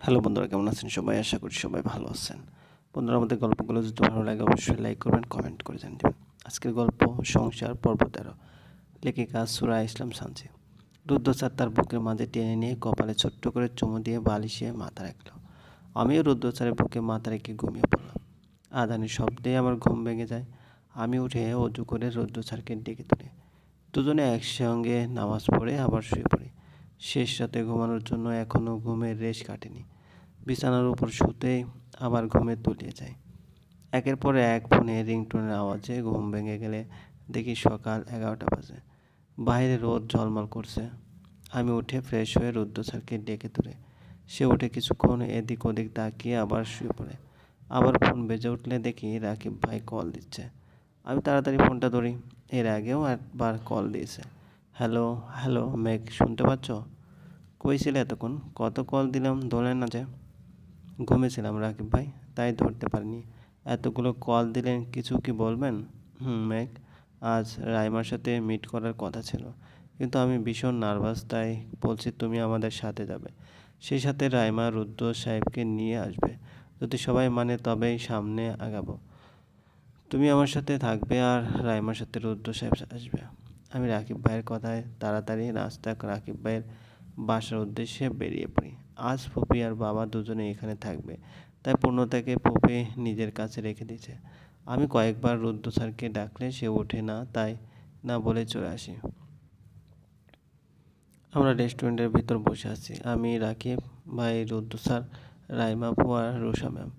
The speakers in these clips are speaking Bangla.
হ্যালো বন্ধুরা, কেমন আছেন সবাই? আশা করি সবাই ভালো আছেন। বন্ধুরা, আমাদের গল্পগুলো যদি ভালো লাগে অবশ্যই লাইক করবেন, কমেন্ট করে জানিয়ে দেবেন। আজকের গল্প সংসার পর্ব 13, লেখিকা সুরা ইসলাম সানজি। রুদ্র স্যার তার বুকের মাঝে টেনে নিয়ে কপালে ছোট্ট করে চুমু দিয়ে বালিশে মাথা রাখল। আমিও রুদ্র স্যারের বুকে মাথা রেখে ঘুমিয়ে পড়লাম। আজানের শব্দে আমার ঘুম ভেঙে যায়। আমি উঠে অজু করে রুদ্র স্যারকে ডেকে তুলি। দুজনে একসঙ্গে নামাজ পড়ে আবার শুয়ে পড়ি। শেষ রাতে ঘুমানোর জন্য এখনও ঘুমের রেশ কাটেনি। বিছানার উপর শুতেই আবার ঘুমে তলিয়ে যায়। একের পর এক ফোনে রিংটোনের আওয়াজে ঘুম ভেঙে গেলে দেখি সকাল 11টা বাজে। বাইরে রোদ ঝলমল করছে। আমি উঠে ফ্রেশ হয়ে রুদ্র স্যারকে ডেকে তুলে সে উঠে কিছুক্ষণ এদিক ওদিক তাকিয়ে আবার শুয়ে পড়ে। আবার ফোন বেজে উঠলে দেখি রাকিব ভাই কল দিচ্ছে। আমি তাড়াতাড়ি ফোনটা ধরি। এর আগেও একবার কল দিয়েছে। হ্যালো হ্যালো মেঘ, শুনতে পাচ্ছ? কই ছিলে এতক্ষণ? কত কল দিলাম, ধরলেন না যে? ঘুমিয়েছিলাম রাকিব ভাই, তাই ধরতে পারিনি। এতগুলো কল দিলেন, কিছু কি বলবেন? মেঘ, আজ রাইমার সাথে মিট করার কথা ছিল, কিন্তু আমি ভীষণ নার্ভাস, তাই বলছি তুমি আমাদের সাথে যাবে। সেই সাথে রাইমা রুদ্র সাহেবকে নিয়ে আসবে। যদি সবাই মানে তবেই সামনে আগাবো। তুমি আমার সাথে থাকবে আর রাইমার সাথে রুদ্র সাহেব আসবে। আমি রাকিব ভাইয়ের কথায় তাড়াতাড়ি রাস্তা রাকিব ভাইয়ের বাসার উদ্দেশ্যে বেরিয়ে পড়ি। আজ ফুপি আর বাবা দুজনে এখানে থাকবে, তাই পূর্ণতাকে ফুপি নিজের কাছে রেখে দিয়েছে। আমি কয়েকবার রুদ্র স্যারকে ডাকলে সে ওঠে না, তাই না বলে চলে আসি। আমরা রেস্টুরেন্টের ভিতর বসে আছি। আমি, রাকিব ভাই, রুদ্র স্যার, রাইমা আপু আর রুষা ম্যাম।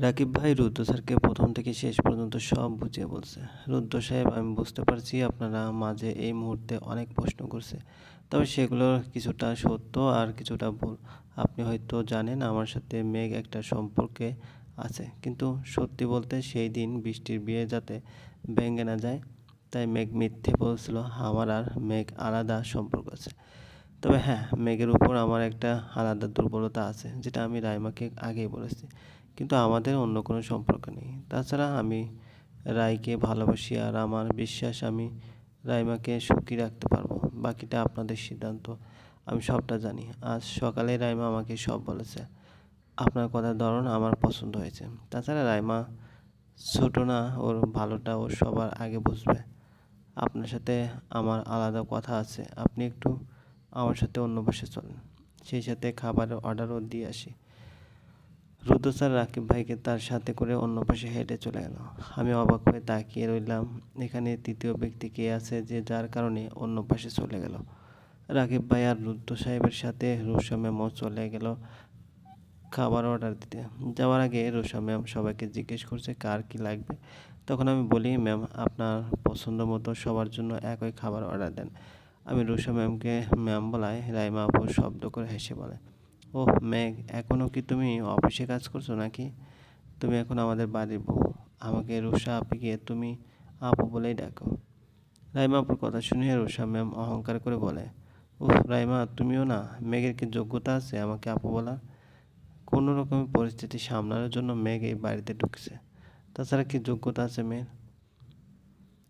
রাকিব ভাই রুদ্র স্যারকে প্রথম থেকে শেষ পর্যন্ত সব বুঝিয়ে বলছে। রুদ্র সাহেব, আমি বুঝতে পারছি আপনারা মাঝে এই মুহূর্তে অনেক প্রশ্ন করছে, তবে সেগুলোর কিছুটা সত্য আর কিছুটা ভুল। আপনি হয়তো জানেন আমার সাথে মেঘ একটা সম্পর্কে আছে, কিন্তু সত্যি বলতে সেই দিন বৃষ্টির বিয়ে যাতে ভেঙে না যায়, তাই মেঘ মিথ্যে বলছিল আমার আর মেঘ আলাদা সম্পর্ক আছে। তবে হ্যাঁ, মেঘের উপর আমার একটা আলাদা দুর্বলতা আছে, যেটা আমি রাইমাকে আগেই বলেছি, কিন্তু আমাদের অন্য কোনো সম্পর্ক নেই। তাছাড়া আমি রাইকে ভালোবাসি আর আমার বিশ্বাস আমি রাইমাকে সুখী রাখতে পারবো। বাকিটা আপনাদের সিদ্ধান্ত। আমি সবটা জানি। আজ সকালে রাইমা আমাকে সব বলেছে। আপনার কথার ধরন আমার পছন্দ হয়েছে। তাছাড়া রাইমা ছোট না, ওর ভালোটা ওর সবার আগে বুঝবে। আপনার সাথে আমার আলাদা কথা আছে। আপনি একটু আমার সাথে অন্য পাশে চলেন, সেই সাথে খাবারের অর্ডারও দিয়ে আসি। রুদ্র স্যার রাকিব ভাইকে তার সাথে করে অন্য পাশে হেঁটে চলে গেল। আমি অবাক হয়ে তাকিয়ে রইলাম। এখানে তৃতীয় ব্যক্তি কে আছে যে যার কারণে অন্য পাশে চলে গেল? রাকিব ভাই আর রুদ্র সাহেবের সাথে রুষা ম্যামও চলে গেল খাবার অর্ডার দিতে। যাওয়ার আগে রুষা ম্যাম সবাইকে জিজ্ঞেস করছে কার কী লাগবে। তখন আমি বলি, ম্যাম আপনার পছন্দ মতো সবার জন্য একই খাবার অর্ডার দেন। আমি রুষা ম্যামকে ম্যাম বলায় রাইমা আপু শব্দ করে হেসে বলে, ওহ মেঘ, এখনও কি তুমি অফিসে কাজ করছো নাকি? তুমি এখন আমাদের বাড়ির বউ। আমাকে রুষা আপিকে তুমি আপু বলেই ডাকো। রাইমা আপুর কথা শুনে রুষা ম্যাম অহংকার করে বলে, উফ রাইমা, তুমিও না, মেঘের কি যোগ্যতা আছে আমাকে আপু বলার? কোনো রকমের পরিস্থিতি সামলানোর জন্য মেঘ এই বাড়িতে ঢুকছে, তাছাড়া কি যোগ্যতা আছে মেয়ের?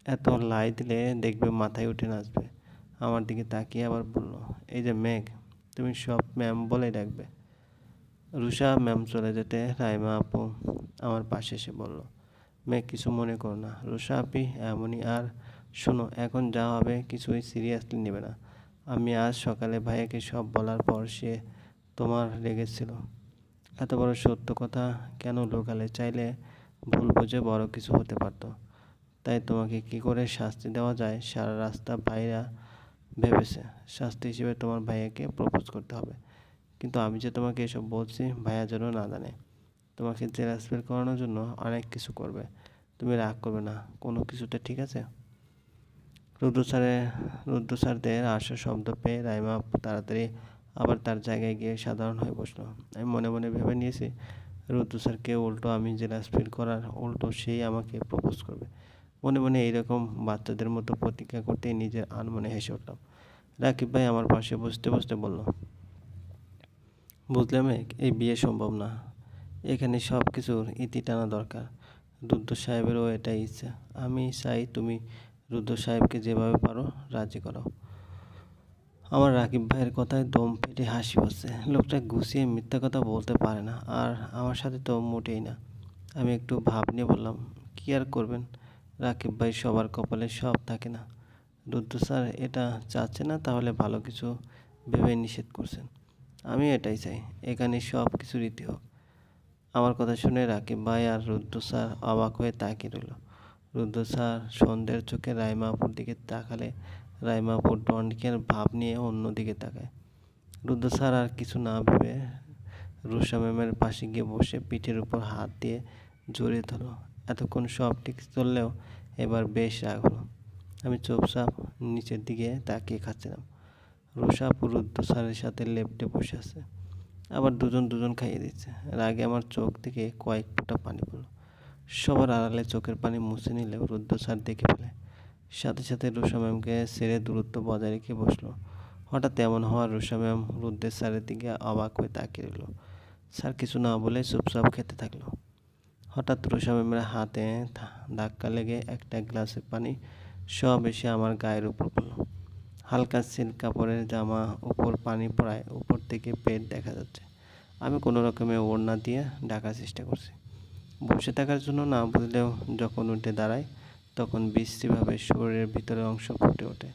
এত লাই দিলে দেখবে মাথায় উঠে নাচবে। আমার দিকে তাকিয়ে আবার বলল, এই যে মেঘ, তুমি সব ম্যাম বলেই ডাকবে। রুষা ম্যাম চলে যেতে রাইমা আপু আমার পাশে এসে বলল, মেঘ কিছু মনে করো না, রুষা আপি এমনই। আর শোনো, এখন যা হবে কিছুই সিরিয়াসলি নেবে না। আমি আজ সকালে ভাইয়াকে সব বলার পর সে তোমার রেগেছিল। এত বড় সত্য কথা কেন লুকালে? চাইলে ভুল বুঝে বড় কিছু হতে পারতো। তাই তোমাকে কি করে শাস্তি দেওয়া যায় সারা রাস্তা ভাইয়া ভেবেছে। শাস্তি হিসেবে তোমার ভাইয়াকে প্রপোজ করতে হবে। কিন্তু আমি যে তোমাকে এসব বলছি ভাইয়া যেন না জানে। তোমাকে জেলাস ফিল করানোর জন্য অনেক কিছু করবে। তুমি রাগ করবে না কোনো কিছুতে, ঠিক আছে? রুদ্র স্যারের রুদ্র স্যারদের আসার শব্দ পেয়ে রাইমা আপু তাড়াতাড়ি আবার তার জায়গায় গিয়ে সাধারণ হয়ে বসলো। আমি মনে মনে ভেবে নিয়েছি, রুদ্র স্যারকে উল্টো আমি জেলাস ফিল করার উল্টো সেই আমাকে প্রপোজ করবে। মনে মনে এইরকম বাচ্চাদের মতো প্রতিজ্ঞা করতেই নিজের আনমনে হেসে উঠলাম। রাকিব ভাই আমার পাশে বসতে বসতে বলল, বুঝলে মেঘ, এই বিয়ে সম্ভব না। এখানে সব কিছুর ইতি টানা দরকার। রুদ্র সাহেবেরও এটাই ইচ্ছা। আমি চাই তুমি রুদ্র সাহেবকে যেভাবে পারো রাজি করাও। আমার রাকিব ভাইয়ের কথায় দম ফেটে হাসি পাচ্ছে। লোকটা গুছিয়ে মিথ্যা কথা বলতে পারে না, আর আমার সাথে তো মোটেই না। আমি একটু ভাব নিয়ে বললাম, কী আর করবেন, রাকিব ভাই সবার কপালে সব থাকে না। রুদ্র স্যার এটা চাচ্ছে না, তাহলে ভালো কিছু ভেবে নিষেধ করছেন। আমি এটাই চাই, এখানে সব কিছু রীতি হোক। আমার কথা শুনে রাকিব ভাই আর রুদ্র স্যার অবাক হয়ে তাকিয়ে রইল। রুদ্র স্যার সন্ধ্যের চোখে রাইমা আপুর দিকে তাকালে রাইমা আপুর ডনকের ভাব নিয়ে অন্যদিকে তাকায়। রুদ্র স্যার আর কিছু না ভেবে রুষা ম্যামের পাশে গিয়ে বসে পিঠের উপর হাত দিয়ে জড়িয়ে ধরল। এতক্ষণ সব ঠিক চললেও এবার বেশ রাগ হলো। আমি চুপচাপ নিচের দিকে তাকিয়ে খাচ্ছিলাম। রুষা আপু রুদ্র স্যারের সাথে লেপ্টে বসে আছে, আবার দুজন খাইয়ে দিচ্ছে। রাগে আমার চোখ থেকে কয়েক ফোঁটা পানি পড়লো। সবার আড়ালে চোখের পানি মুছে নিলেও রুদ্র স্যার দেখে ফেলে। সাথে সাথে রুষা ম্যামকে ছেড়ে দূরত্ব বজায় রেখে বসলো। হঠাৎ এমন হওয়ার রুষা ম্যাম রুদ্রের স্যারের দিকে অবাক হয়ে তাকিয়ে রইল। স্যার কিছু না বলে চুপচাপ খেতে থাকলো। হঠাৎ রুষা ম্যামের হাতে ধাক্কা লেগে একটা গ্লাসে পানি সব এসে আমার গায়ের উপর পড়লো। হালকা সিল্ক কাপড়ের জামা, উপর পানি পড়ায় উপর থেকে পেট দেখা যাচ্ছে। আমি কোনো রকমে ওড়না দিয়ে ঢাকার চেষ্টা করছি। বসে থাকার জন্য না বুঝলেও যখন উঠে দাঁড়াই তখন বিশ্রীভাবে শরীরের ভিতরের অংশ ফুটে ওঠে।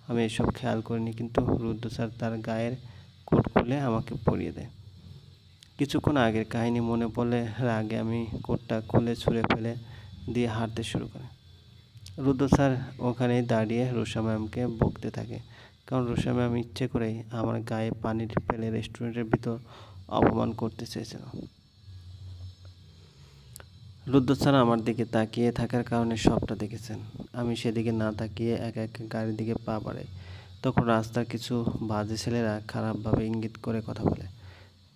আমি এসব খেয়াল করিনি, কিন্তু রুদ্র স্যার তার গায়ের কোট খুলে আমাকে পরিয়ে দেয়। কিছুক্ষণ আগের কাহিনী মনে পড়লে রাগে আমি কোটটা খুলে ছুঁড়ে ফেলে দিয়ে হাঁটতে শুরু করে। রুদ্র স্যার ওখানেই দাঁড়িয়ে রুষা ম্যামকে বকতে থাকে, কারণ রুষা ম্যাম ইচ্ছে করেই আমার গায়ে পানি ফেলে রেস্টুরেন্টের ভিতর অপমান করতে চেয়েছিল। রুদ্র স্যার আমার দিকে তাকিয়ে থাকার কারণে সবটা দেখেছেন। আমি সেদিকে না তাকিয়ে একা একা গাড়ির দিকে পা বাড়াই। তখন রাস্তার কিছু বাজে ছেলেরা খারাপভাবে ইঙ্গিত করে কথা বলে,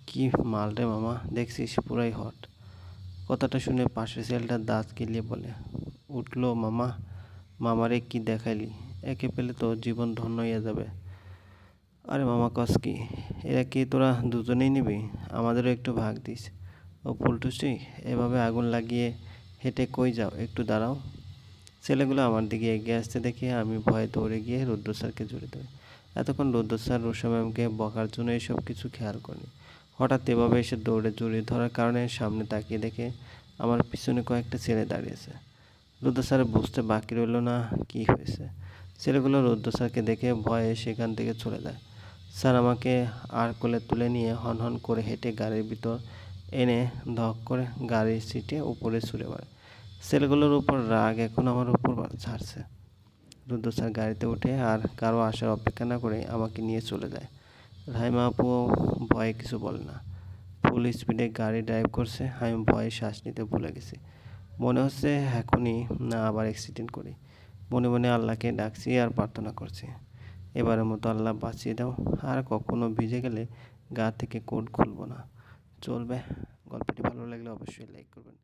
কি মাল রে মামা, দেখছিস পুরাই হট। কথাটা শুনে পাশের ছেলেটা দাঁত কিলিয়ে বলে উঠলো, মামা মামারে কি দেখাইলি, একে পেলে তো জীবন ধন্য হইয়া যাবে। আরে মামা কস কি, এরা কি তোরা দুজনেই নিবি? আমাদেরও একটু ভাগ দিস। ও ফুলটুসি, এভাবে আগুন লাগিয়ে হেঁটে কই যাও, একটু দাঁড়াও। ছেলেগুলো আমার দিকে এগিয়ে আসতে দেখে আমি ভয়ে দৌড়ে গিয়ে রুদ্র স্যারকে জড়িয়ে ধরি। এতক্ষণ রুদ্র স্যার রুষা ম্যামকে বকার জন্য এসব কিছু খেয়াল করেনি। হঠাৎ এভাবে এসে দৌড়ে জড়িয়ে ধরার কারণে সামনে তাকিয়ে দেখে আমার পিছনে কয়েকটা ছেলে দাঁড়িয়েছে। রুদ্র স্যার বুঝতে বাকি রইল না কি হয়েছে। ছেলেগুলো রুদ্র স্যারকে দেখে ভয়ে সেখান থেকে চলে যায়। স্যার আমাকে আর কোলে তুলে নিয়ে হনহন করে হেঁটে গাড়ির ভিতর এনে ধক করে গাড়ির সিটে উপরে ছুঁড়ে মারে। ছেলেগুলোর উপর রাগ এখন আমার উপর ছাড়ছে। রুদ্র স্যার গাড়িতে উঠে আর কারো আসার অপেক্ষা না করে আমাকে নিয়ে চলে যায়। রাইমা আপুও ভয়ে কিছু বলে না। ফুল স্পিডে গাড়ি ড্রাইভ করছে। আমি ভয়ে শ্বাস নিতে ভুলে গেছি। মনে হচ্ছে এখনই না আবার অ্যাক্সিডেন্ট করি। মনে মনে আল্লাহকে ডাকছি আর প্রার্থনা করছি, এবারের মতো আল্লাহ বাঁচিয়ে দাও, আর কখনো ভিজে গেলে গা থেকে কোট খুলবো না। চলবে। গল্পটি ভালো লাগলে অবশ্যই লাইক করবেন।